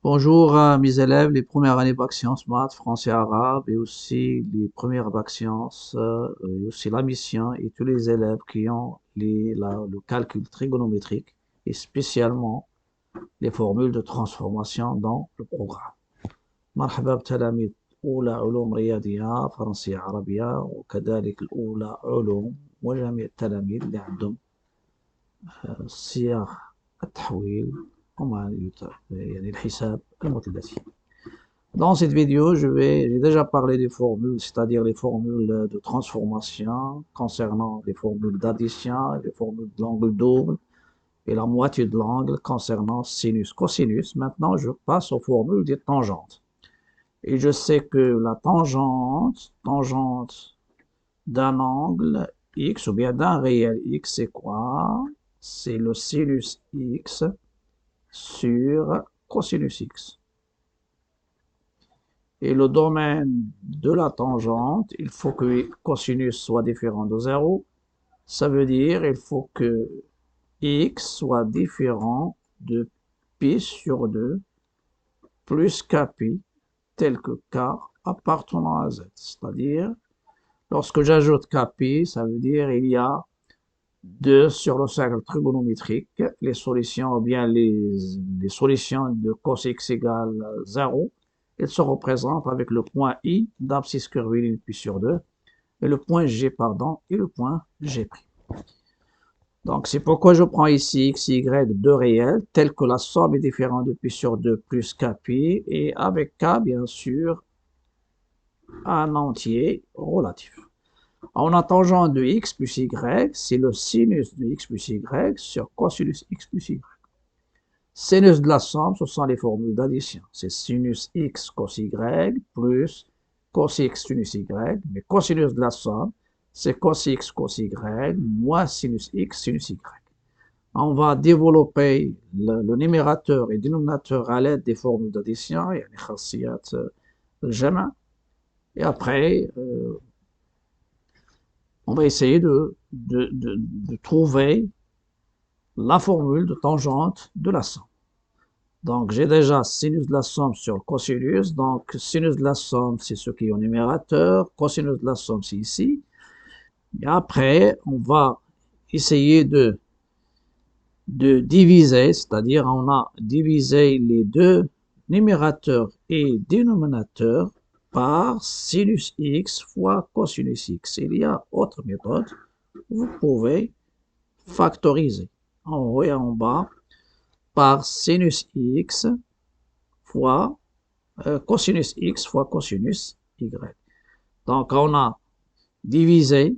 Bonjour à mes élèves, les premières années bac sciences maths, français, arabe et aussi les premières bac sciences, et aussi la mission et tous les élèves qui ont le calcul trigonométrique et spécialement les formules de transformation dans le programme. مرحبا بتلاميذ أولى علوم رياضية فرنسية عربية وكذلك الأولى علوم وجميع التلاميذ اللي عندهم صيغ التحويل يعني الحساب المثلثي. Dans cette vidéo, j'ai déjà parlé des formules, c'est-à-dire les formules de transformation concernant les formules d'addition, les formules de l'angle double et la moitié de l'angle concernant sinus, cosinus. Maintenant, je passe aux formules des tangentes. Et je sais que la tangente d'un angle x ou bien d'un réel x, c'est quoi? C'est le sinus x sur cosinus x. Et le domaine de la tangente, il faut que cosinus soit différent de 0. Ça veut dire il faut que x soit différent de pi sur 2 plus kpi, tel que k appartenant à z. C'est-à-dire, lorsque j'ajoute kpi, ça veut dire il y a 2 sur le cercle trigonométrique, les solutions, ou bien les solutions de cos x égale 0, elles se représentent avec le point I d'abscisse curviligne pi sur 2 et le point G, pardon, et le point G'. Donc, c'est pourquoi je prends ici x, y, deux réels, tels que la somme est différente de pi sur 2 plus kpi, et avec k, bien sûr, un entier relatif. En a tangente de x plus y, c'est le sinus de x plus y sur cosinus x plus y. Sinus de la somme, ce sont les formules d'addition. C'est sinus x cos y plus cos x sinus y, mais cosinus de la somme, c'est cos x cos y moins sinus x sinus y. On va développer le numérateur et le dénominateur à l'aide des formules d'addition, يعني خاصيات الجمع. Et après, on va essayer de trouver la formule de tangente de la somme. Donc, j'ai déjà sinus de la somme sur cosinus. Donc, sinus de la somme, c'est ce qui est au numérateur. Cosinus de la somme, c'est ici. Et après, on va essayer de diviser, c'est-à-dire on a divisé les deux numérateurs et dénominateurs par sinus x fois cosinus x. Il y a autre méthode. Vous pouvez factoriser en haut et en bas par sinus x fois cosinus x fois cosinus y. Donc, on a divisé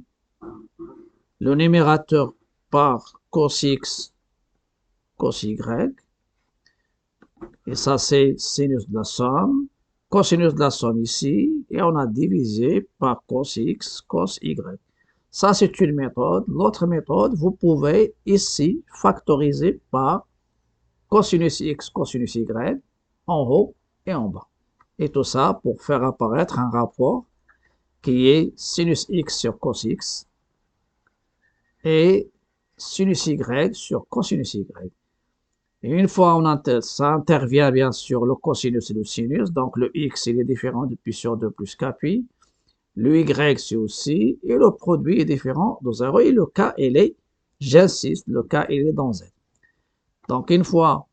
le numérateur par cos x, cos y, et ça c'est sinus de la somme, cosinus de la somme ici, et on a divisé par cos x, cos y. Ça c'est une méthode. L'autre méthode, vous pouvez ici factoriser par cosinus x, cosinus y, en haut et en bas. Et tout ça pour faire apparaître un rapport qui est sinus x sur cos x et sinus y sur cosinus y. Et une fois ça intervient bien sûr le cosinus et le sinus, donc le x il est différent de pi sur 2 plus kpi, le y c'est aussi, et le produit est différent de 0, et le k il est, j'insiste, le k il est dans z. Donc une fois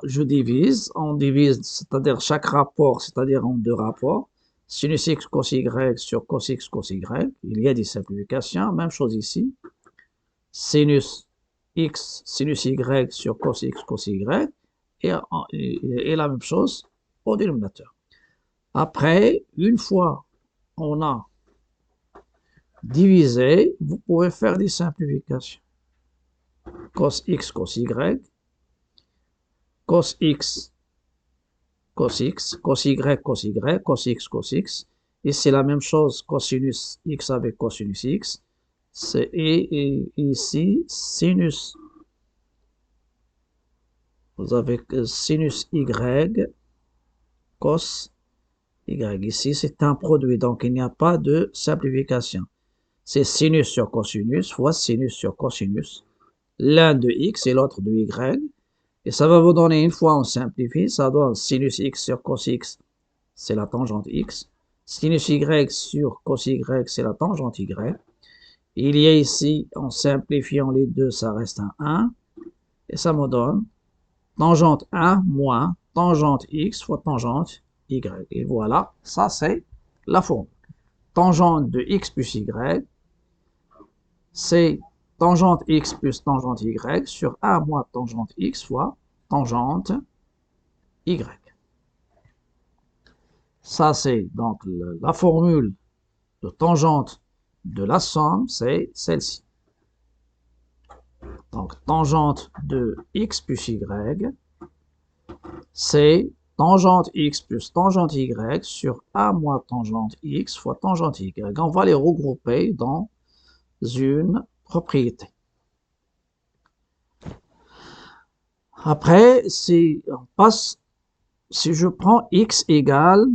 je divise, on divise, c'est-à-dire chaque rapport, c'est-à-dire en deux rapports, sinus x cos y sur cos x cos y, il y a des simplifications, même chose ici, sinus x sinus y sur cos x cos y, et la même chose au dénominateur. Après, une fois on a divisé, vous pouvez faire des simplifications. Cos x cos y, cos x cos x, cos y, cos y, cos x, cos x. Et c'est la même chose, cosinus x avec cosinus x. Et ici, sinus. Vous avez sinus y, cos y. Ici, c'est un produit, donc il n'y a pas de simplification. C'est sinus sur cosinus fois sinus sur cosinus. L'un de x et l'autre de y. Et ça va vous donner, une fois on simplifie, ça donne sinus x sur cos x, c'est la tangente x. Sinus y sur cos y, c'est la tangente y. Il y a ici, en simplifiant les deux, ça reste un 1. Et ça me donne tangente 1 moins tangente x fois tangente y. Et voilà, ça c'est la formule. Tangente de x plus y, c'est tangente x plus tangente y sur 1 moins tangente x fois tangente y. Ça, c'est donc la formule de tangente de la somme, c'est celle-ci. Donc, tangente de x plus y, c'est tangente x plus tangente y sur 1 moins tangente x fois tangente y. On va les regrouper dans une propriété. Après, si je prends x égale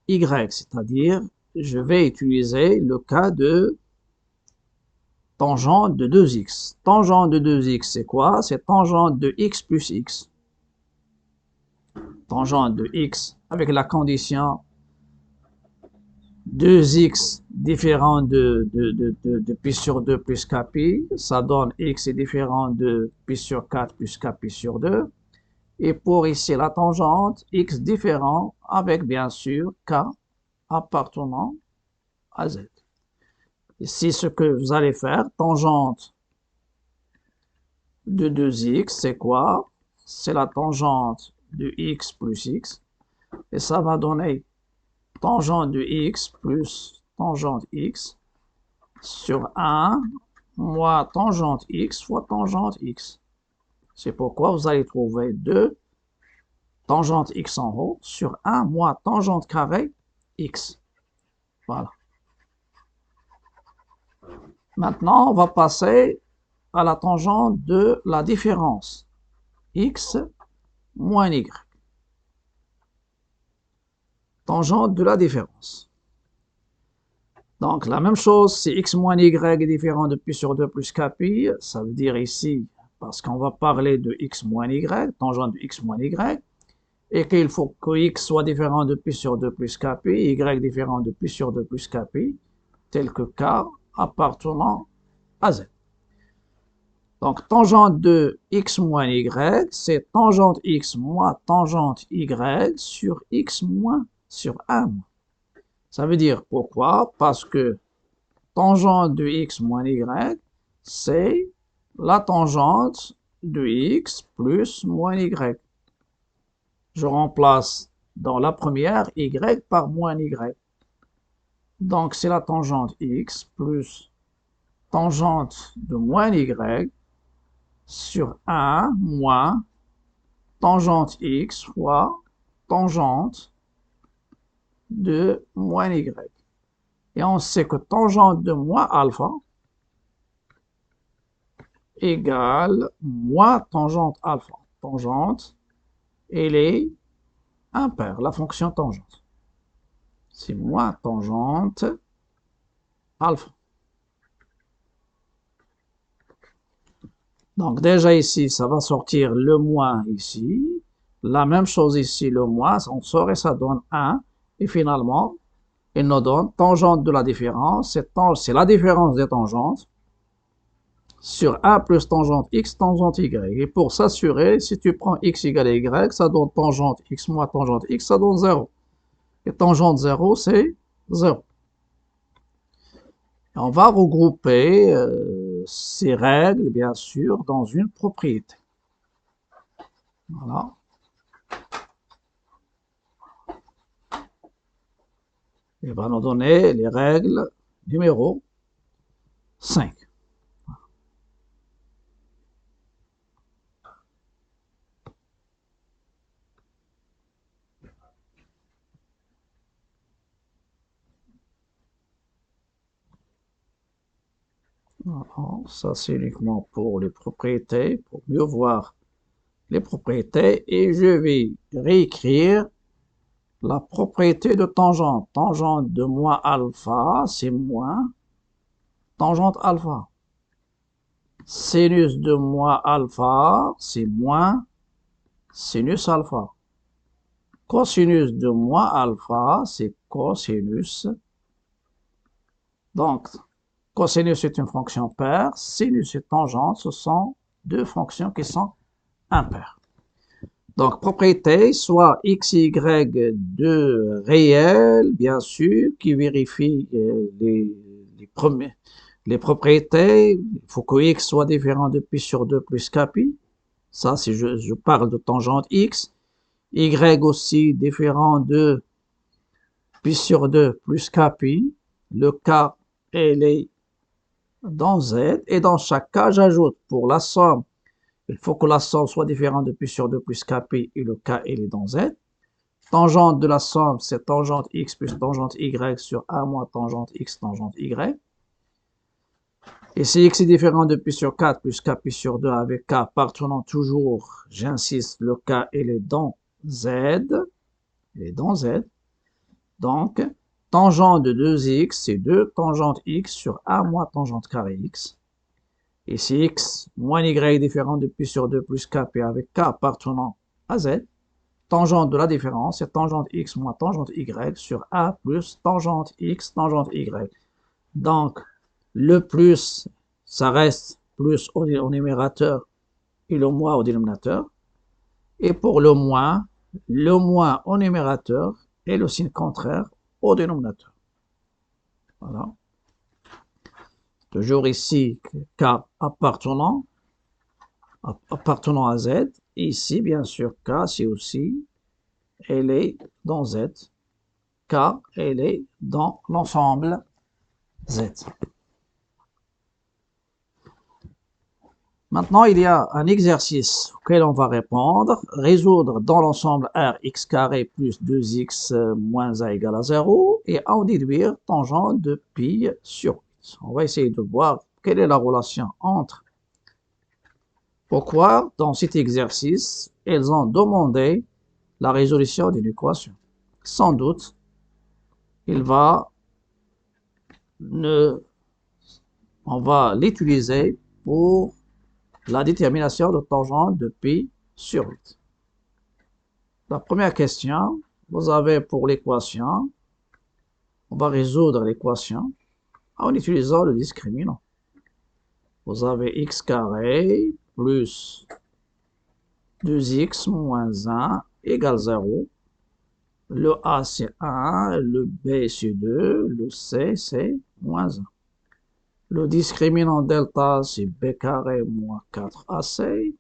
y, c'est-à-dire je vais utiliser le cas de tangente de 2x. Tangente de 2x, c'est quoi? C'est tangente de x plus x. Tangente de x avec la condition 2x différent de pi sur 2 plus kpi, ça donne x est différent de pi sur 4 plus kpi sur 2. Et pour ici la tangente, x différent avec bien sûr k appartenant à z. Ici, ce que vous allez faire, tangente de 2x, c'est quoi? C'est la tangente de x plus x. Et ça va donner tangente de x plus tangente x sur 1 moins tangente x fois tangente x. C'est pourquoi vous allez trouver 2 tangente x en haut sur 1 moins tangente carré x. Voilà. Maintenant, on va passer à la tangente de la différence x moins y. Tangente de la différence. Donc, la même chose, si x moins y est différent de pi sur 2 plus kpi, ça veut dire ici, parce qu'on va parler de x moins y, tangente de x moins y, et qu'il faut que x soit différent de pi sur 2 plus kpi, y différent de pi sur 2 plus kpi, tel que k appartenant à z. Donc, tangente de x moins y, c'est tangente x moins tangente y sur x moins sur 1 moins. Ça veut dire pourquoi? Parce que tangente de x moins y, c'est la tangente de x plus moins y. Je remplace dans la première y par moins y. Donc, c'est la tangente x plus tangente de moins y sur 1 moins tangente x fois tangente de moins y. Et on sait que tangente de moins alpha égale moins tangente alpha. Tangente, elle est impaire, la fonction tangente. C'est moins tangente alpha. Donc déjà ici, ça va sortir le moins ici. La même chose ici, le moins, on sort et ça donne 1. Et finalement, il nous donne tangente de la différence. C'est la différence des tangentes sur 1 plus tangente x, tangente y. Et pour s'assurer, si tu prends x égale y, ça donne tangente x moins tangente x, ça donne 0. Et tangente 0, c'est 0. Et on va regrouper ces règles, bien sûr, dans une propriété. Voilà. Il va nous donner les règles numéro 5. Voilà. Ça, c'est uniquement pour les propriétés, pour mieux voir les propriétés. Et je vais réécrire la propriété de tangente. Tangente de moins alpha, c'est moins tangente alpha. Sinus de moins alpha, c'est moins sinus alpha. Cosinus de moins alpha, c'est cosinus. Donc, cosinus est une fonction paire, sinus et tangente, ce sont deux fonctions qui sont impaires. Donc, propriété, soit x, y de réel, bien sûr, qui vérifie les propriétés. Il faut que x soit différent de pi sur 2 plus kpi. Ça, si je parle de tangente x. Y aussi différent de pi sur 2 plus kpi. Le k, elle est dans z. Et dans chaque cas, j'ajoute pour la somme, il faut que la somme soit différente de pi sur 2 plus kpi et le k, elle est dans z. Tangente de la somme, c'est tangente x plus tangente y sur a moins tangente x tangente y. Et si x est différent de pi sur 4 plus kpi sur 2 avec k appartenant toujours, j'insiste, le k, il est dans z. Il est dans z. Donc, tangente de 2x, c'est 2 tangente x sur a moins tangente carré x. Et si x moins y est différent de pi sur 2 plus kp avec k appartenant à z, tangente de la différence, c'est tangente x moins tangente y sur a plus tangente x tangente y. Donc, le plus, ça reste plus au numérateur et le moins au dénominateur. Et pour le moins au numérateur et le signe contraire au dénominateur. Voilà. Toujours ici, k appartenant à z. Ici, bien sûr, k, c'est aussi, elle est dans z. K, elle est dans l'ensemble z. Maintenant, il y a un exercice auquel on va répondre. Résoudre dans l'ensemble R x carré plus 2x moins a égale à 0 et en déduire tangente de pi sur 8. On va essayer de voir quelle est la relation entre. Pourquoi, dans cet exercice, elles ont demandé la résolution d'une équation. Sans doute, on va l'utiliser pour la détermination de tangente de pi sur 8. La première question, vous avez pour l'équation, on va résoudre l'équation en utilisant le discriminant. Vous avez x carré plus 2x moins 1 égale 0. Le a c'est 1, le b c'est 2, le c c'est moins 1. Le discriminant delta, c'est b carré moins 4ac.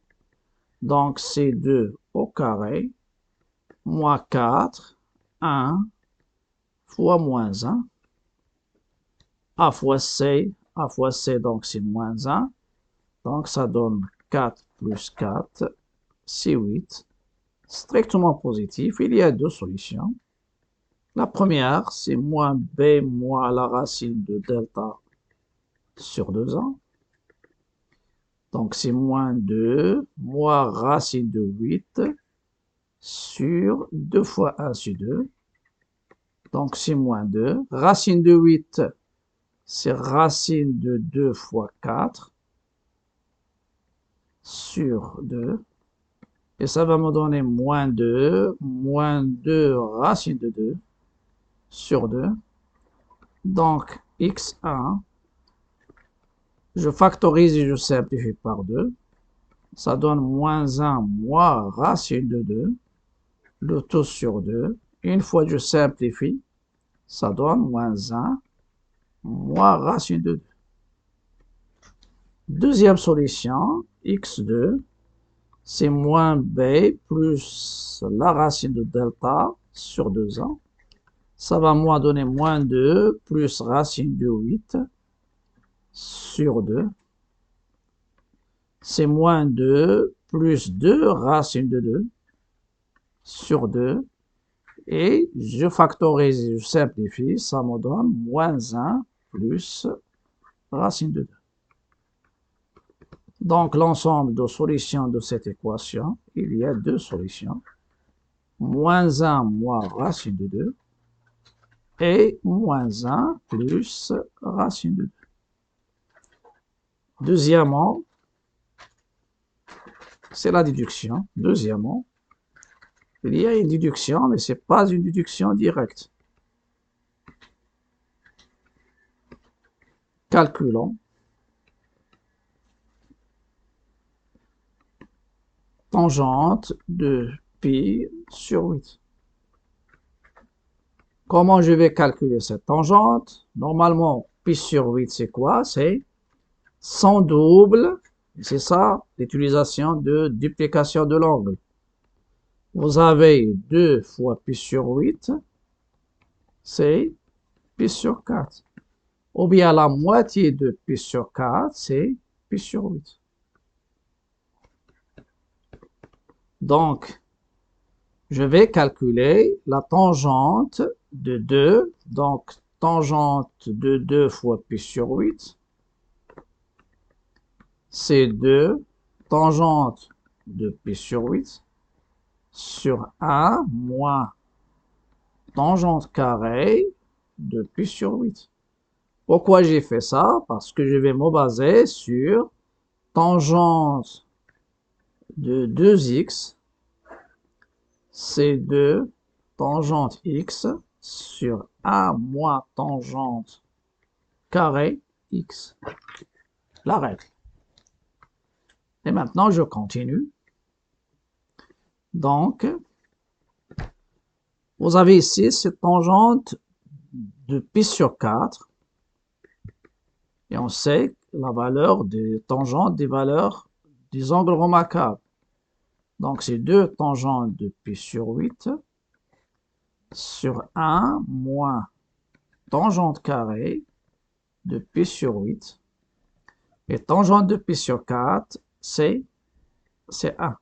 Donc, c'est 2 au carré, moins 4, 1, fois moins 1. A fois c, donc c'est moins 1. Donc, ça donne 4 plus 4, c'est 8. Strictement positif, il y a deux solutions. La première, c'est moins b moins la racine de delta sur 2a. Donc, c'est moins 2, moins racine de 8 sur 2 fois 1 sur 2. Donc, c'est moins 2. Racine de 8, c'est racine de 2 fois 4 sur 2. Et ça va me donner moins 2 racine de 2 sur 2. Donc, x1, je factorise et je simplifie par 2. Ça donne moins 1 moins racine de 2, le tout sur 2. Une fois que je simplifie, ça donne moins 1 moins racine de 2. Deuxième solution, x2, c'est moins b plus la racine de delta sur 2a. Ça va moi donner moins 2 plus racine de 8 sur 2. C'est moins 2 plus 2 racine de 2 sur 2. Et je factorise, je simplifie, ça me donne moins 1 plus racine de 2. Donc, l'ensemble de solutions de cette équation, il y a deux solutions. Moins 1 moins racine de 2 et moins 1 plus racine de 2. Deuxièmement, c'est la déduction. Deuxièmement, Il y a une déduction, mais ce n'est pas une déduction directe. Calculons. Tangente de pi sur 8. Comment je vais calculer cette tangente? Normalement, pi sur 8, c'est quoi? C'est 100 double. C'est ça, l'utilisation de duplication de l'angle. Vous avez 2 fois pi sur 8, c'est pi sur 4. Ou bien la moitié de pi sur 4, c'est pi sur 8. Donc, je vais calculer la tangente de 2. Donc, tangente de 2 fois pi sur 8, c'est 2 tangente de pi sur 8 sur 1 moins tangente carrée de pi sur 8. Pourquoi j'ai fait ça? Parce que je vais me baser sur tangente de 2x, c'est 2 tangente x sur 1 moins tangente carré x. La règle. Et maintenant, je continue. Donc, vous avez ici cette tangente de pi sur 4. Et on sait la valeur des tangentes des valeurs des angles remarquables. Donc, c'est 2 tangentes de pi sur 8 sur 1 moins tangente carrée de pi sur 8. Et tangente de pi sur 4, c'est 1.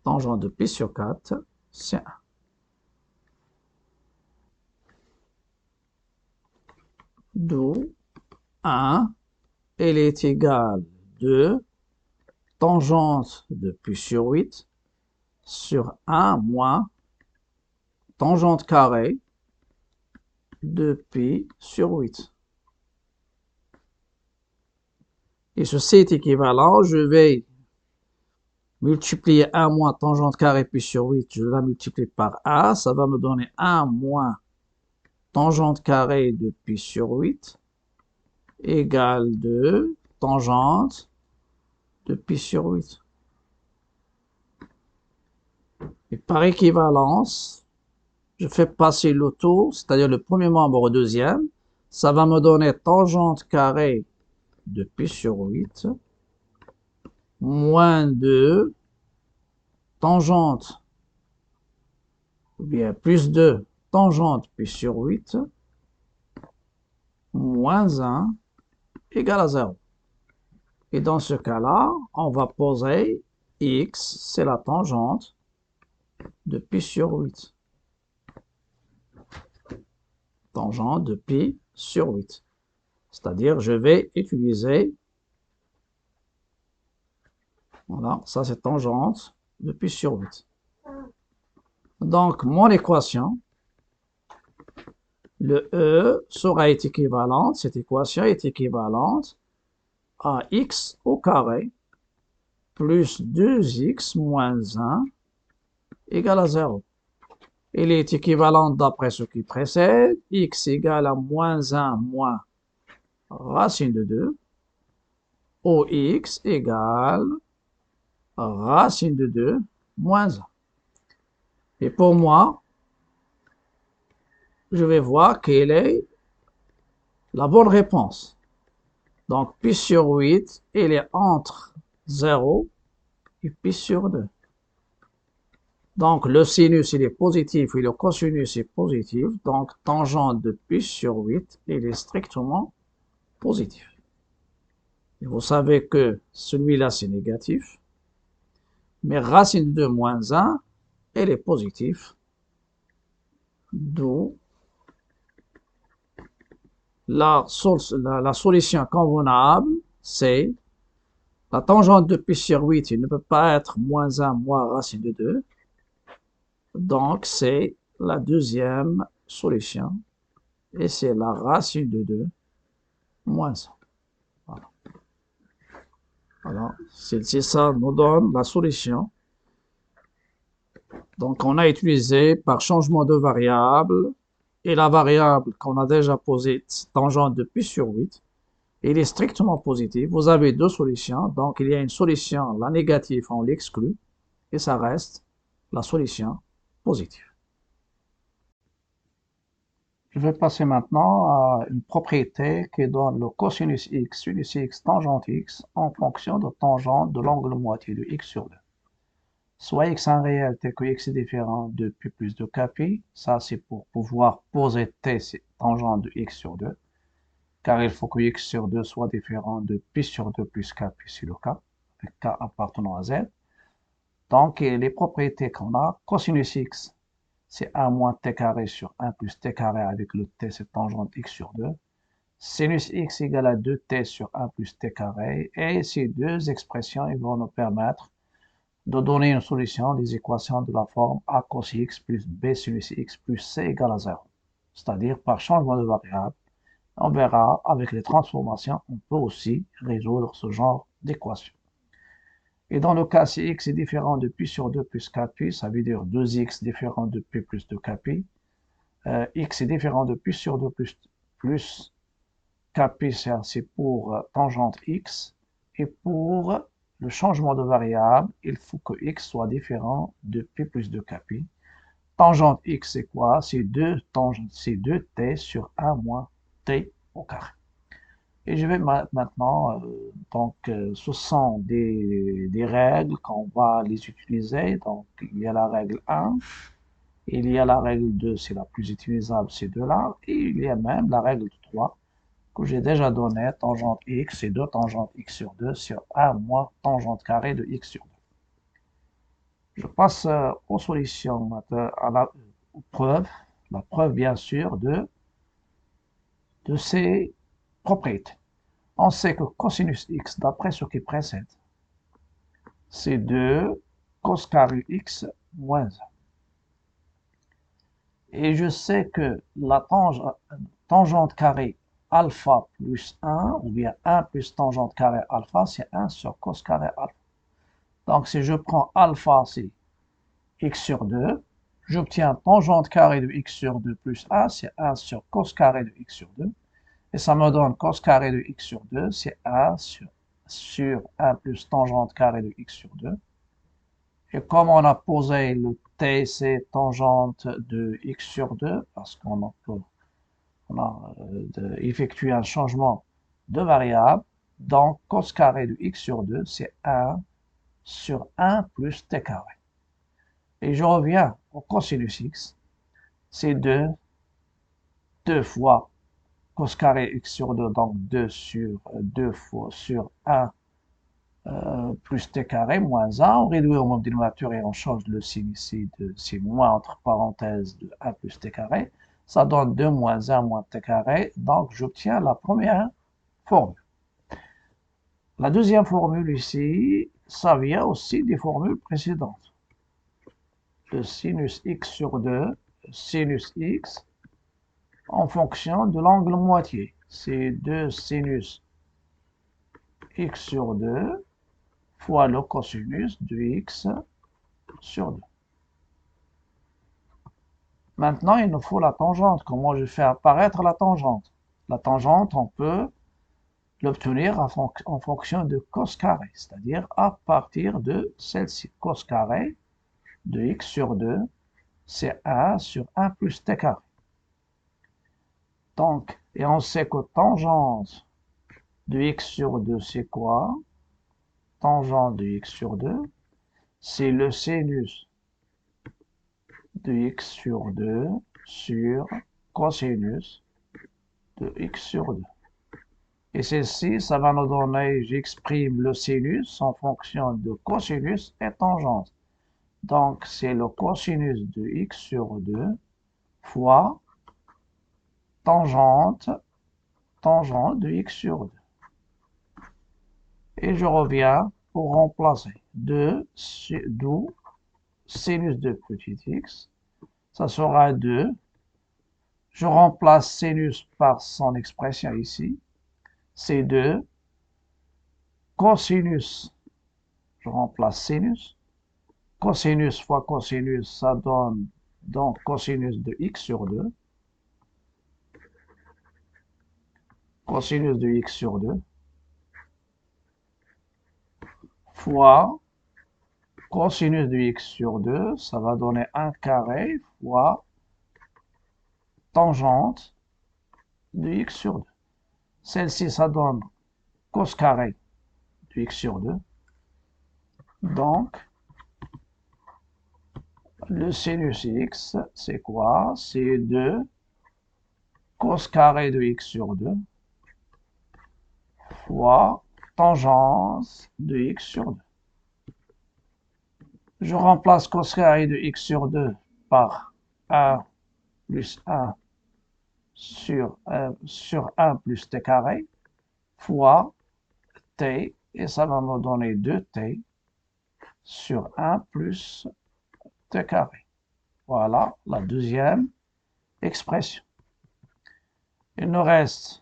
Tangente de pi sur 4, c'est 1. D'où 1, elle est égale de tangente de pi sur 8 sur 1 moins tangente carrée de pi sur 8. Et ceci est équivalent, je vais multiplier 1 moins tangente carrée pi sur 8, je la multiplie par A, ça va me donner 1 moins tangente carrée de pi sur 8 égale 2 tangente de pi sur 8. Et par équivalence, je fais passer le tout, c'est-à-dire le premier membre au deuxième, ça va me donner tangente carrée de pi sur 8 moins 2 tangente, ou bien plus 2 tangente pi sur 8 moins 1 égale à 0. Et dans ce cas-là, on va poser x, c'est la tangente de pi sur 8. Tangente de pi sur 8. C'est-à-dire, je vais utiliser, voilà, ça c'est tangente de pi sur 8. Donc, mon équation, le E sera équivalente, cette équation est équivalente à x au carré plus 2x moins 1 égale à 0. Elle est équivalente d'après ce qui précède, x égale à moins 1 moins racine de 2, ou x égale racine de 2 moins 1. Et pour moi, je vais voir quelle est la bonne réponse. Donc, pi sur 8, elle est entre 0 et pi sur 2. Donc, le sinus, il est positif et le cosinus est positif. Donc, tangente de pi sur 8, il est strictement positif. Et vous savez que celui-là, c'est négatif. Mais racine de moins 1, elle est positive. D'où la solution convenable, c'est la tangente de pi sur 8, il ne peut pas être moins 1 moins racine de 2. Donc, c'est la deuxième solution. Et c'est la racine de 2 moins 1. Voilà. Alors, ça nous donne la solution Donc, on a utilisé par changement de variable, et la variable qu'on a déjà posée, tangente de pi sur 8, il est strictement positif. Vous avez deux solutions, donc il y a une solution, la négative, on l'exclut, et ça reste la solution positive. Je vais passer maintenant à une propriété qui donne le cosinus x, sinus x, tangente x en fonction de tangente de l'angle moitié de x sur 2. Soit x en réel tel que x est différent de pi plus de kpi, ça c'est pour pouvoir poser t tangente de x sur 2, car il faut que x sur 2 soit différent de pi sur 2 plus kpi sur le k, avec k appartenant à z. Donc les propriétés qu'on a, cosinus x, c'est 1 moins t carré sur 1 plus t carré avec le t, c'est tangente x sur 2. Sinus x égale à 2t sur 1 plus t carré. Et ces deux expressions ils vont nous permettre de donner une solution des équations de la forme a cos x plus b sinus x plus c égale à 0. C'est-à-dire par changement de variable. On verra avec les transformations, on peut aussi résoudre ce genre d'équation. Et dans le cas, si x est différent de pi sur 2 plus kpi, ça veut dire 2x différent de pi plus de kpi. X est différent de pi sur 2 plus kpi, c'est pour tangente x. Et pour le changement de variable, il faut que x soit différent de pi plus de kpi. Tangente x, c'est quoi? C'est 2t sur 1 moins t au carré. Et je vais maintenant, ce sont des règles qu'on va les utiliser. Donc, il y a la règle 1, il y a la règle 2, c'est la plus utilisable, ces deux-là, et il y a même la règle 3, que j'ai déjà donnée, tangente x, c'est 2 tangente x sur 2 sur 1 moins tangente carrée de x sur 2. Je passe aux solutions, aux preuves, la preuve bien sûr de ces propriétés. On sait que cosinus x, d'après ce qui précède, c'est 2 cos carré x moins 1. Et je sais que la tangente carrée alpha plus 1, ou bien 1 plus tangente carrée alpha, c'est 1 sur cos carré alpha. Donc si je prends alpha, c'est x sur 2, j'obtiens tangente carrée de x sur 2 plus 1, c'est 1 sur cos carré de x sur 2. Et ça me donne cos carré de x sur 2, c'est 1 sur 1 plus tangente carrée de x sur 2. Et comme on a posé le t, c'est tangente de x sur 2, parce qu'on a effectué un changement de variable, donc cos carré de x sur 2, c'est 1 sur 1 plus t carré. Et je reviens au cosinus x, c'est 2 fois cos carré x sur 2, donc 2 fois sur 1 plus t carré moins 1. On réduit au même dénominateur et on change le signe ici de c'est moins entre parenthèses de 1 plus t carré. Ça donne 2 moins 1 moins t carré. Donc j'obtiens la première formule. La deuxième formule ici, ça vient aussi des formules précédentes. Le sinus x sur 2, sinus x en fonction de l'angle moitié. C'est 2 sinus x sur 2 fois le cosinus de x sur 2. Maintenant, il nous faut la tangente. Comment je fais apparaître la tangente? La tangente, on peut l'obtenir en fonction de cos carré, c'est-à-dire à partir de celle-ci. Cos carré de x sur 2, c'est 1 sur 1 plus t carré. Donc, et on sait que tangente de x sur 2, c'est quoi? Tangente de x sur 2, c'est le sinus de x sur 2 sur cosinus de x sur 2. Et ceci, ça va nous donner, j'exprime le sinus en fonction de cosinus et tangente. Donc, c'est le cosinus de x sur 2 fois tangente de x sur 2. Et je reviens pour remplacer 2, d'où sinus de petit x, ça sera 2. Je remplace sinus par son expression ici, c'est 2 cosinus, je remplace sinus, cosinus fois cosinus, ça donne donc cosinus de x sur 2. Cosinus de x sur 2 fois cosinus de x sur 2, ça va donner 1 carré fois tangente de x sur 2. Celle-ci, ça donne cos carré de x sur 2. Donc, le sinus x, c'est quoi? C'est 2 cos carré de x sur 2 fois tangente de x sur 2. Je remplace cos carré de x sur 2 par 1 plus 1 sur 1 plus t carré fois t, et ça va me donner 2t sur 1 plus t carré. Voilà la deuxième expression. Il nous reste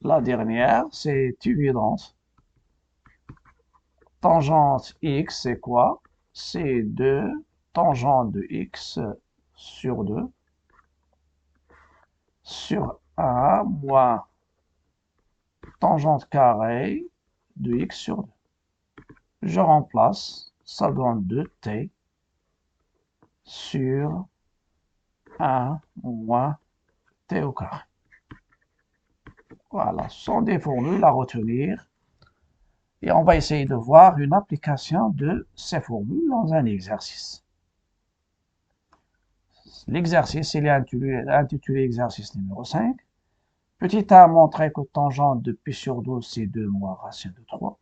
la dernière, c'est évident. Tangente x, c'est quoi? C'est 2 tangente de x sur 2 sur 1 moins tangente carrée de x sur 2. Je remplace, ça donne 2t sur 1 moins t au carré. Voilà, ce sont des formules à retenir. Et on va essayer de voir une application de ces formules dans un exercice. L'exercice, il est intitulé exercice numéro 5. Petit a montré que tangente de pi sur 12, c'est 2 moins racine de 3.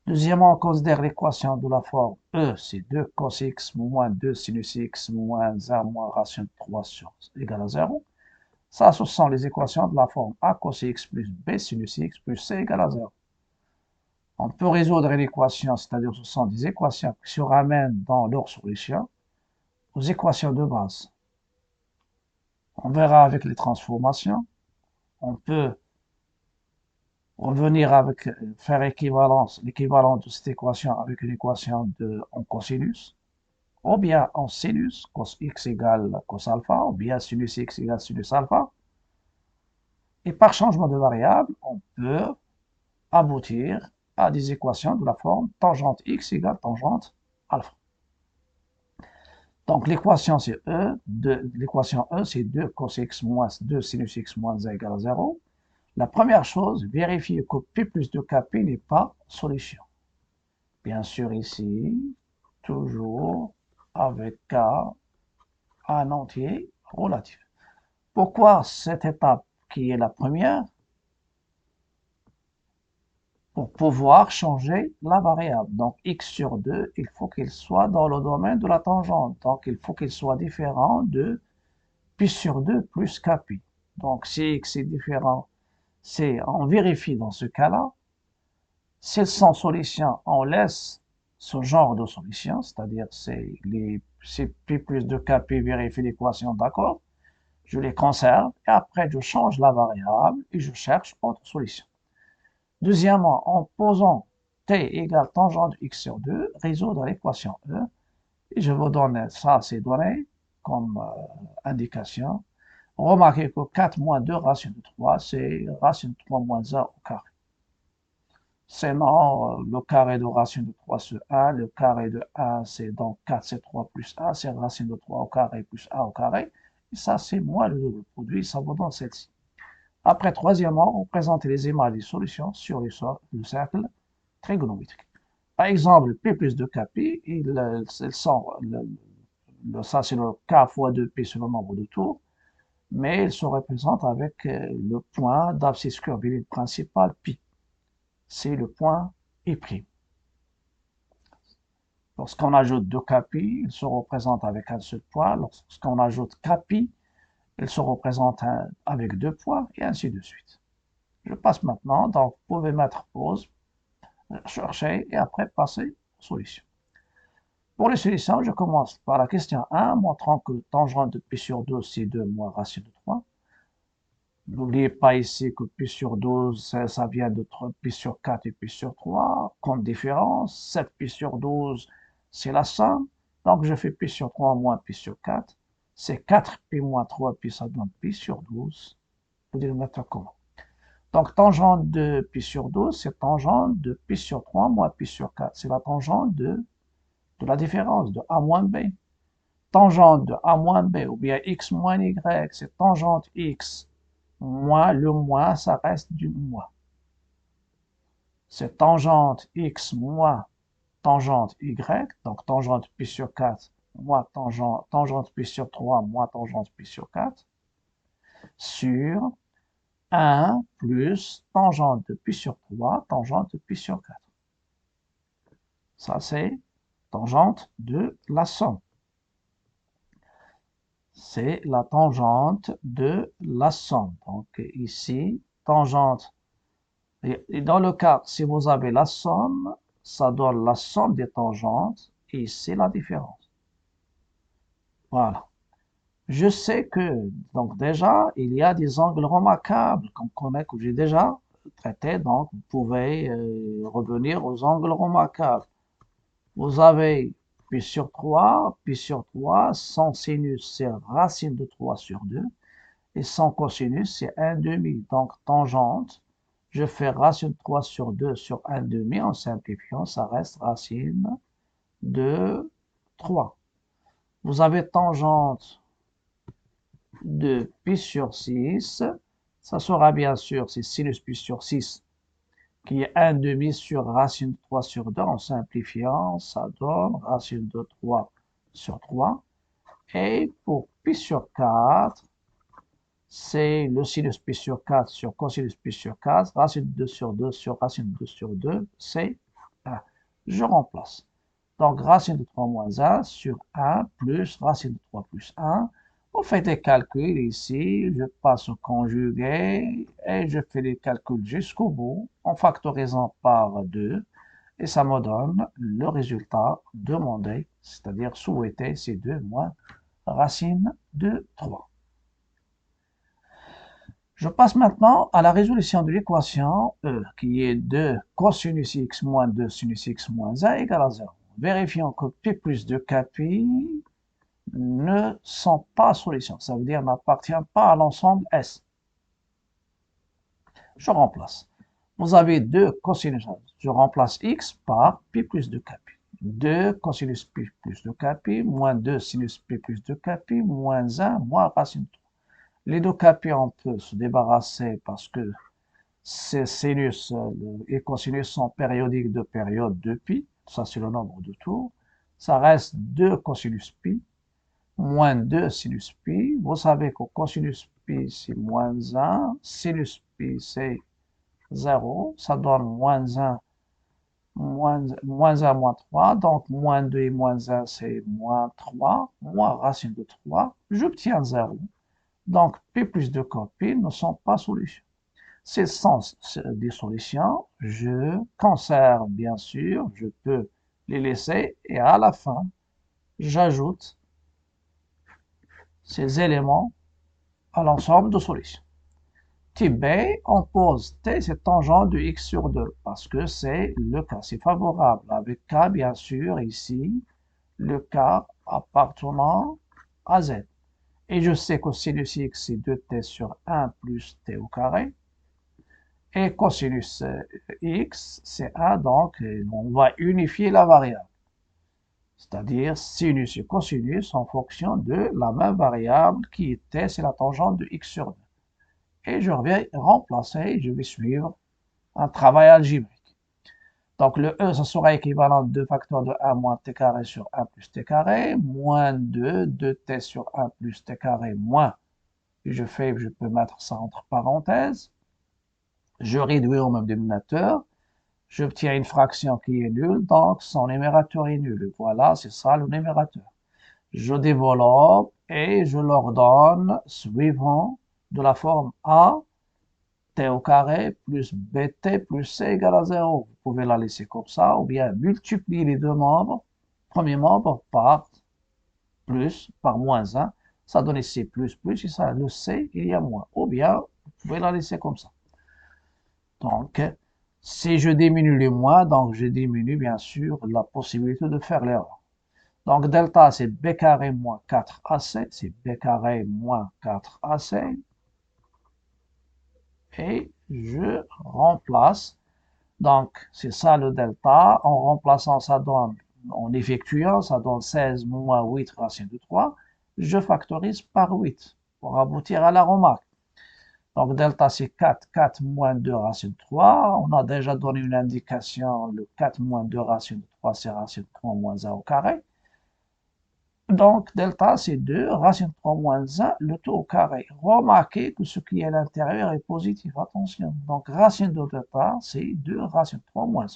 Deuxièmement, on considère l'équation de la forme E, c'est 2 cos x moins 2 sinus x moins 1 moins racine de 3 égale à 0. Ça, ce sont les équations de la forme A cos x plus B sinus x plus C égale à 0. On peut résoudre l'équation, c'est-à-dire ce sont des équations qui se ramènent dans leur solution aux équations de base. On verra avec les transformations. On peut revenir avec, faire l'équivalent de cette équation avec une équation en cosinus, ou bien en sinus, cos x égale cos alpha, ou bien sinus x égale sinus alpha. Et par changement de variable, on peut aboutir à des équations de la forme tangente x égale tangente alpha. Donc l'équation c'est E, l'équation E c'est 2 cos x moins 2 sinus x moins 1 égale à 0. La première chose, vérifier que P plus 2KP n'est pas solution. Bien sûr ici, toujours avec K un entier relatif. Pourquoi cette étape qui est la première? Pour pouvoir changer la variable. Donc, x sur 2, il faut qu'il soit dans le domaine de la tangente. Donc, il faut qu'il soit différent de pi sur 2 plus kpi. Donc, si x est différent, on vérifie dans ce cas-là. S'ils sont solutions, on laisse ce genre de solution, c'est-à-dire c'est pi plus 2 kpi vérifie l'équation, d'accord? Je les conserve et après je change la variable et je cherche autre solution. Deuxièmement, en posant t égale tangente de x sur 2, résoudre l'équation E. Et je vous donne ça, ces données, comme indication. Remarquez que 4 moins 2 racine de 3, c'est racine de 3 moins 1 au carré. Sinon, le carré de racine de 3 c'est 1, le carré de 1 c'est donc 4, c'est 3 plus 1, c'est racine de 3 au carré plus 1 au carré. Et ça, c'est moins le double produit, ça vous donne celle-ci. Après, troisièmement, on présente les émals des solutions sur le cercle trigonométrique. Par exemple, P plus 2KP, ça c'est le K fois 2P sur le nombre de tours, mais il se représente avec le point d'abscisse curviligne principale pi. C'est le point I'. Lorsqu'on ajoute 2KP, il se représente avec un seul point. Lorsqu'on ajoute KP, il se représente avec 2 points, et ainsi de suite. Je passe maintenant, donc vous pouvez mettre pause, chercher et après passer aux solutions. Pour les solutions, je commence par la question 1, montrant que tangente de pi sur 2, c'est 2 moins racine de 3. N'oubliez pas ici que pi sur 12, ça vient de pi sur 4 et pi sur 3, comme différence. 7 pi sur 12, c'est la somme. Donc, je fais pi sur 3 moins pi sur 4. C'est 4 pi moins 3 pi, ça donne pi sur 12. Vous devez le mettre comment? Donc, tangente de pi sur 12, c'est tangente de pi sur 3 moins pi sur 4. C'est la tangente de la différence, de a moins b. Tangente de a moins b, ou bien x moins y, c'est tangente x moins, le moins, ça reste du moins. C'est tangente x moins tangente y, donc tangente pi sur 4 moins tangente pi sur 3 moins tangente pi sur 4, sur 1 plus tangente de pi sur 3, tangente de pi sur 4. Ça, c'est tangente de la somme. C'est la tangente de la somme. Donc ici, tangente. Et dans le cas, si vous avez la somme, ça donne la somme des tangentes, et ici la différence. Voilà. Je sais que, donc déjà, il y a des angles remarquables qu'on connaît, que j'ai déjà traité, donc vous pouvez revenir aux angles remarquables. Vous avez pi sur 3, sans sinus, c'est racine de 3 sur 2, et sans cosinus, c'est 1 demi. Donc, tangente, je fais racine de 3 sur 2 sur 1 demi, en simplifiant, ça reste racine de 3. Vous avez tangente de pi sur 6, ça sera bien sûr, c'est sinus pi sur 6, qui est 1 demi sur racine de 3 sur 2, en simplifiant, ça donne racine de 3 sur 3. Et pour pi sur 4, c'est le sinus pi sur 4 sur cosinus pi sur 4, racine de 2 sur 2 sur racine de 2 sur 2, c'est 1. Je remplace. Donc, racine de 3 moins 1 sur 1 plus racine de 3 plus 1. On fait des calculs ici, je passe au conjugué et je fais les calculs jusqu'au bout en factorisant par 2 et ça me donne le résultat demandé, c'est-à-dire souhaité, c'est 2 moins racine de 3. Je passe maintenant à la résolution de l'équation E, qui est 2 cosinus x moins 2 sinus x moins 1 égale à 0. Vérifions que P plus 2 Kpi ne sont pas solutions, ça veut dire n'appartiennent pas à l'ensemble S. Je remplace. Vous avez 2 cosinus, je remplace x par P plus 2 Kpi. 2 cosinus P plus 2 Kpi moins 2 sinus P plus 2 Kpi moins 1 moins racine de 3. Les deux Kpi, on peut se débarrasser parce que ces sinus et cosinus sont périodiques de période de pi. Ça, c'est le nombre de tours. Ça reste 2 cosinus pi moins 2 sinus pi. Vous savez que cosinus pi, c'est moins 1. Sinus pi, c'est 0. Ça donne moins 1, moins 1, moins 3. Donc, moins 2 et moins 1, c'est moins 3. Moins racine de 3. J'obtiens 0. Donc, P plus 2 Kpi ne sont pas solutions. C'est le sens des solutions. Je conserve, bien sûr, je peux les laisser et à la fin, j'ajoute ces éléments à l'ensemble de solutions. Type B, on pose T, c'est tangent de x sur 2 parce que c'est le cas, c'est favorable. Avec K, bien sûr, ici, le cas appartenant à Z. Et je sais que sinus x, c'est 2t sur 1 plus t au carré. Et cosinus x, c'est 1, donc on va unifier la variable. C'est-à-dire sinus et cosinus en fonction de la même variable qui était, c'est la tangente de x sur 2. Et je vais remplacer, je vais suivre un travail algébrique. Donc le E, ça sera équivalent de 2 facteurs de 1 moins t carré sur 1 plus t carré, moins 2, 2t sur 1 plus t carré, moins, je peux mettre ça entre parenthèses, je réduis au même dénominateur, j'obtiens une fraction qui est nulle, donc son numérateur est nul. Voilà, c'est ça le numérateur. Je développe et je l'ordonne suivant de la forme A, t au carré plus bt plus c égale à 0. Vous pouvez la laisser comme ça, ou bien multiplier les deux membres, premier membre par plus, par moins 1, ça donne c plus plus, et ça, le c, il y a moins. Ou bien, vous Vous pouvez la laisser comme ça. Donc, si je diminue les moins, donc je diminue bien sûr la possibilité de faire l'erreur. Donc, delta, c'est b carré moins 4ac, c'est b carré moins 4ac. Et je remplace. Donc, c'est ça le delta. En remplaçant, ça donne, en effectuant, ça donne 16 moins 8 racine de 3. Je factorise par 8 pour aboutir à la remarque. Donc, delta, c'est 4, 4 moins 2 racine de 3. On a déjà donné une indication, le 4 moins 2 racine de 3, c'est racine de 3 moins 1 au carré. Donc, delta, c'est 2, racine de 3 moins 1, le tout au carré. Remarquez que ce qui est à l'intérieur est positif, attention. Donc, racine de delta, c'est 2, racine de 3 moins 1.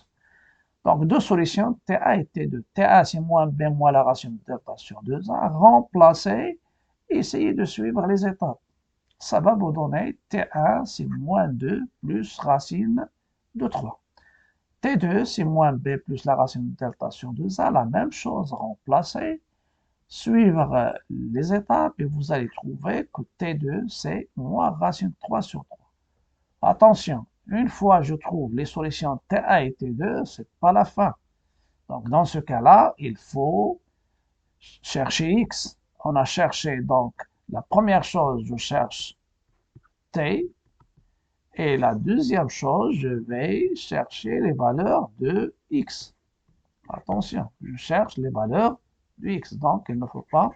Donc, deux solutions, T1 et T2. T1, c'est moins B moins la racine de delta sur 2A. Remplacez, essayez de suivre les étapes. Ça va vous donner T1, c'est moins 2 plus racine de 3. T2, c'est moins B plus la racine de delta sur 2A. La même chose, remplacez, suivre les étapes et vous allez trouver que T2, c'est moins racine de 3 sur 3. Attention, une fois je trouve les solutions T1 et T2, c'est pas la fin. Donc, dans ce cas-là, il faut chercher X. On a cherché, donc, la première chose, je cherche T. Et la deuxième chose, je vais chercher les valeurs de X. Attention, je cherche les valeurs de X. Donc, il ne faut pas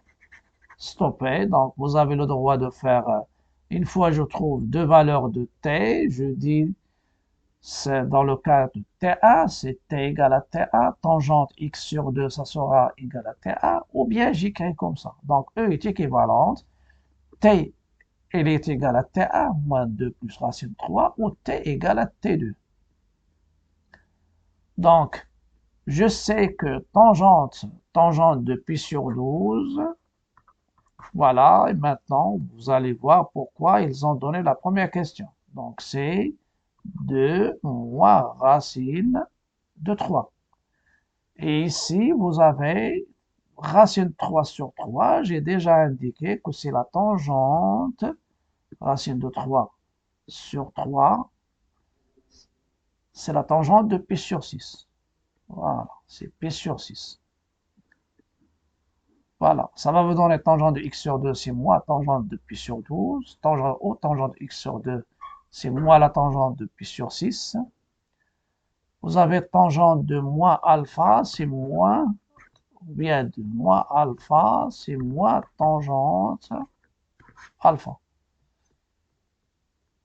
stopper. Donc, vous avez le droit de faire, une fois je trouve deux valeurs de T, je dis, c'est dans le cas de T1, c'est T égale à T1, tangente X sur 2, ça sera égal à T1, ou bien j'écris comme ça. Donc, E est équivalente, T, elle est égale à T1 moins 2 plus racine 3, ou T égale à T2. Donc, je sais que tangente de pi sur 12, voilà, et maintenant, vous allez voir pourquoi ils ont donné la première question. Donc, c'est 2 moins racine de 3. Et ici, vous avez racine 3 sur 3. J'ai déjà indiqué que c'est la tangente, racine de 3 sur 3, c'est la tangente de pi sur 6. Voilà, c'est pi sur 6. Voilà, ça va vous donner tangente de x sur 2, c'est moins tangente de pi sur 12. Tangente de x sur 2, c'est moins la tangente de pi sur 6. Vous avez tangente de moins alpha, c'est moins, ou bien de moins alpha, c'est moins tangente alpha.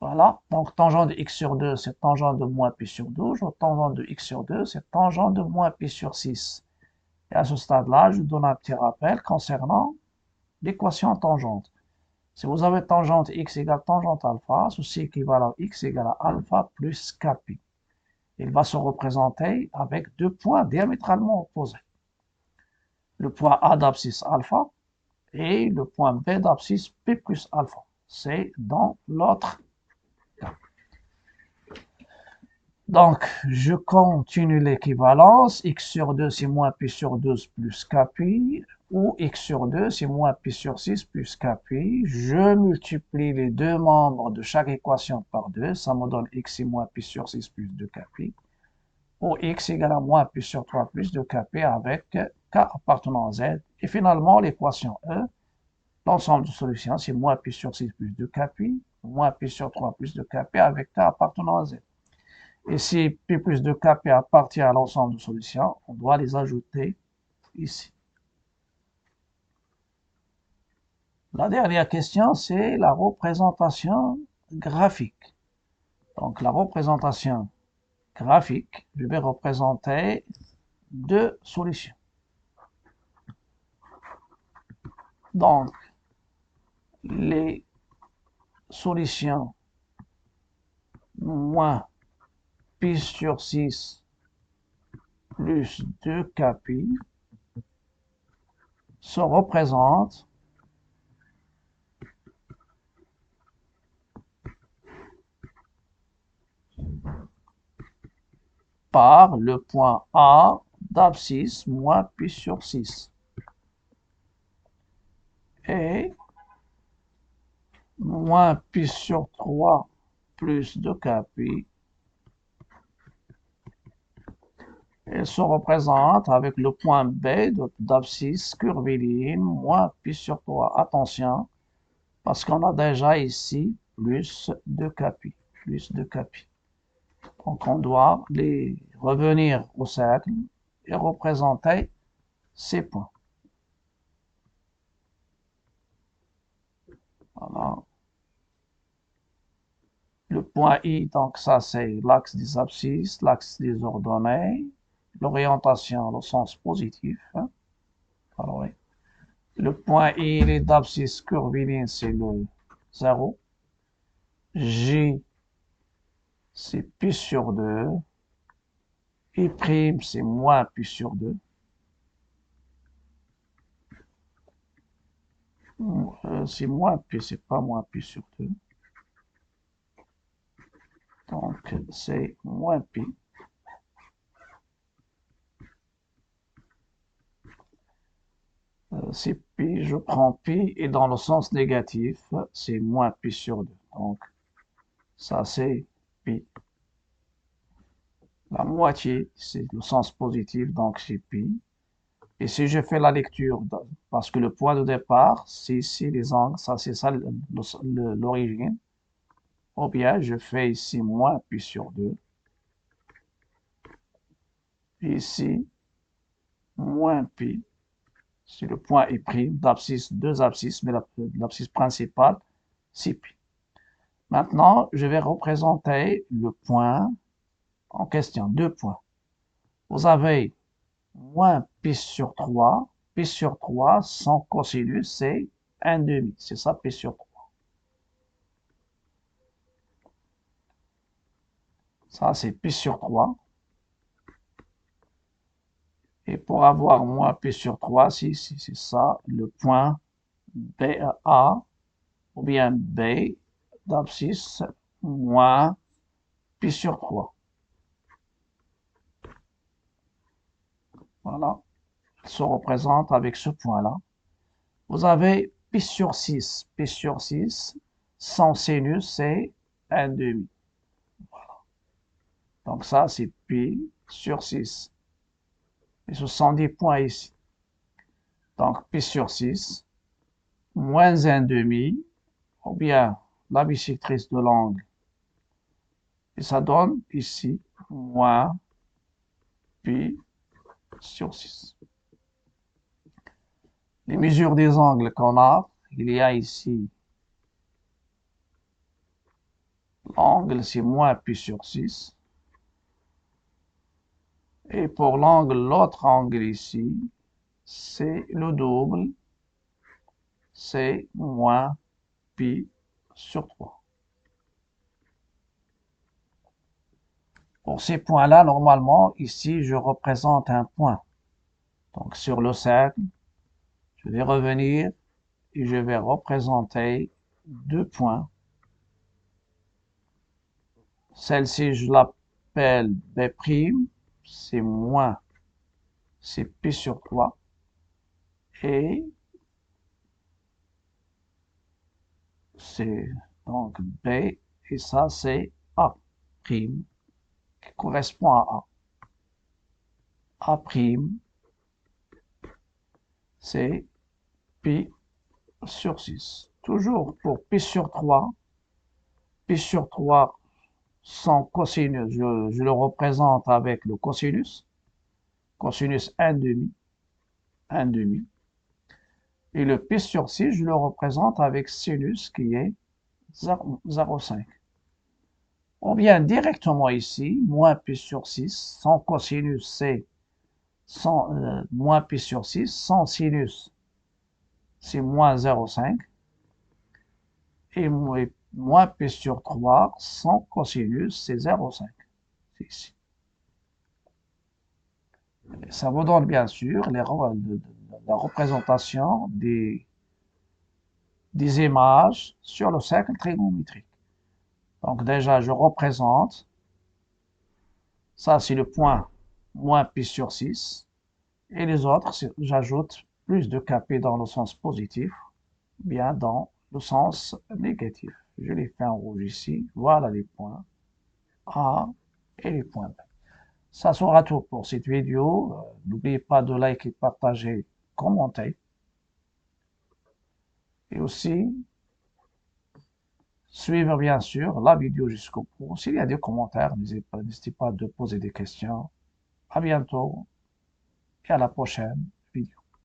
Voilà, donc tangente de x sur 2, c'est tangente de moins pi sur 12. Tangente de x sur 2, c'est tangente de moins pi sur 6. Et à ce stade-là, je vous donne un petit rappel concernant l'équation tangente. Si vous avez tangente x égale tangente alpha, ceci équivalent à x égale à alpha plus kpi. Il va se représenter avec deux points diamétralement opposés. Le point A d'abscisse alpha et le point B d'abscisse P plus alpha. C'est dans l'autre cas. Donc, je continue l'équivalence. X sur 2, c'est moins pi sur 12 plus kpi. Ou x sur 2, c'est moins pi sur 6 plus kpi. Je multiplie les deux membres de chaque équation par 2. Ça me donne x c'est moins pi sur 6 plus 2 kpi. Ou x égale à moins pi sur 3 plus 2 kp avec k appartenant à z. Et finalement, l'équation E, l'ensemble de solutions, c'est moins pi sur 6 plus 2 kpi, moins pi sur 3 plus 2 kp avec k appartenant à z. Et si P plus 2 Kp appartient à l'ensemble de solutions, on doit les ajouter ici. La dernière question, c'est la représentation graphique. Donc, la représentation graphique, je vais représenter deux solutions. Donc, les solutions moins pi sur 6 plus 2 kpi se représentent par le point A d'abscisse moins pi sur 6 et moins pi sur 3 plus 2kπ. Elle se représente avec le point B d'abscisse curviligne moins pi sur 3. Attention, parce qu'on a déjà ici plus 2kπ. Plus 2kπ. Donc on doit les revenir au cercle et représenter ces points. Voilà. Le point I, donc ça c'est l'axe des abscisses, l'axe des ordonnées, l'orientation, le sens positif. Hein. Alors, oui. Le point I, les d'abscisse curviligne, c'est le 0. J, c'est pi sur 2. I', c'est moins pi sur 2. C'est moins pi, c'est pas moins pi sur 2. Donc, c'est moins pi. C'est pi, je prends pi, et dans le sens négatif, c'est moins pi sur 2. Donc, ça c'est pi. La moitié, c'est le sens positif, donc c'est pi. Et si je fais la lecture, parce que le point de départ, c'est ici les angles, ça c'est ça l'origine, ou bien je fais ici moins pi sur 2. Ici, moins pi, c'est le point I', d'abscisse, deux abscisses, mais l'abscisse principale, c'est pi. Maintenant, je vais représenter le point en question, 2 points. Vous avez moins pi sur 3. Pi sur 3, son cosinus, c'est 1/2. C'est ça, pi sur 3. Ça, c'est pi sur 3. Et pour avoir moins pi sur 3, c'est ça, le point BA, ou bien B, d'abscisse, moins pi sur 3. Voilà, il se représente avec ce point-là. Vous avez pi sur 6. Pi sur 6, son sinus, c'est 1/2. Voilà. Donc ça, c'est pi sur 6. Et ce sont des points ici. Donc pi sur 6, moins 1/2, ou bien la bissectrice de l'angle. Et ça donne ici moins pi sur 6. Les mesures des angles qu'on a, il y a ici l'angle, c'est moins pi sur 6. Et pour l'angle, l'autre angle ici, c'est le double, c'est moins pi sur 3. Pour ces points-là, normalement, ici, je représente un point. Donc, sur le cercle, je vais revenir et je vais représenter 2 points. Celle-ci, je l'appelle B', c'est moins, c'est pi sur 3. Et c'est donc B, et ça, c'est A', qui correspond à A'. A', c'est pi sur 6. Toujours pour pi sur 3. Pi sur 3, son cosinus, je le représente avec le cosinus. Cosinus 1/2. 1/2. Et le pi sur 6, je le représente avec sinus qui est 0,5. On vient directement ici, moins pi sur 6, son cosinus c'est moins pi sur 6, son sinus c'est moins 0,5. Et moins pi sur 3, son cosinus c'est 0,5. C'est ici. Ça vous donne bien sûr la représentation des images sur le cercle trigonométrique. Donc déjà, je représente, ça c'est le point moins pi sur 6, et les autres, j'ajoute plus de kp dans le sens positif, bien dans le sens négatif. Je les fais en rouge ici. Voilà les points A et les points B. Ça sera tout pour cette vidéo. N'oubliez pas de liker, partager, commenter. Et aussi, suivre bien sûr la vidéo jusqu'au bout. S'il y a des commentaires, n'hésitez pas de poser des questions. À bientôt et à la prochaine.